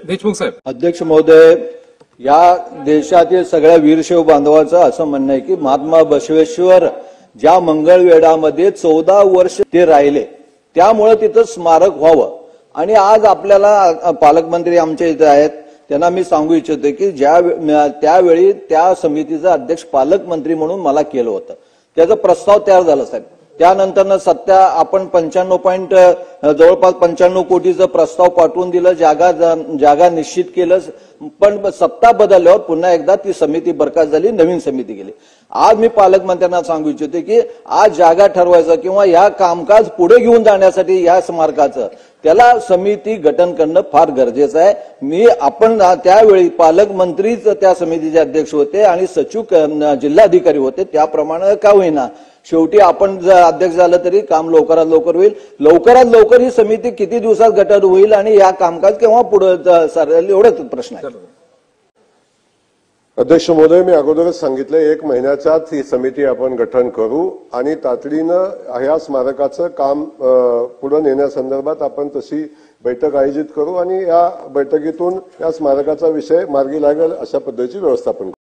देशमुख साहेब. अध्यक्ष महोदय, या देशातील सगळ्या वीरशैव बांधवांचं असं म्हणणं आहे की महात्मा बसवेश्वर ज्या मंगळवेढामध्ये 14 वर्ष ते राहिले त्यामुळे तिथं स्मारक व्हावं. आणि आज आपल्याला पालकमंत्री आमच्या इथे आहेत, त्यांना मी सांगू इच्छितो की त्यावेळी त्या समितीचा अध्यक्ष पालकमंत्री म्हणून मला केलं होतं. त्याचा प्रस्ताव तयार झाला साहेब. त्यानंतर सत्या आपण जवळपास 95 कोटीचा प्रस्ताव पाठवून दिलं, जागा निश्चित केलं. पण सत्ता बदलल्यावर पुन्हा एकदा ती समिती बरखास्त झाली, नवीन समिती गेली. आज मी पालकमंत्र्यांना सांगू इच्छितो की आज जागा ठरवायचं किंवा या कामकाज पुढे घेऊन जाण्यासाठी या स्मारकाचं त्याला समिती गठन करणं फार गरजेचं आहे. आपण त्यावेळी पालकमंत्रीच त्या समितीचे अध्यक्ष होते आणि सचिव जिल्हाधिकारी होते. त्याप्रमाणे का होईना शेवटी आपण जर अध्यक्ष झालं तरी काम लवकरात लवकर होईल. लवकरात लवकर ही समिती किती दिवसात गठन होईल आणि या कामकाज केव्हा पुढे सरेल एवढाच प्रश्न आहे. अध्यक्ष महोदय, मी अगोदरच सांगितलं 1 महिन्याच्याच ही समिती आपण गठन करू आणि तातडीनं ह्या स्मारकाचं काम पुढे नेण्यासंदर्भात आपण तशी बैठक आयोजित करू आणि या बैठकीतून या स्मारकाचा विषय मार्गी लागेल अशा पद्धतीची व्यवस्थापन करू.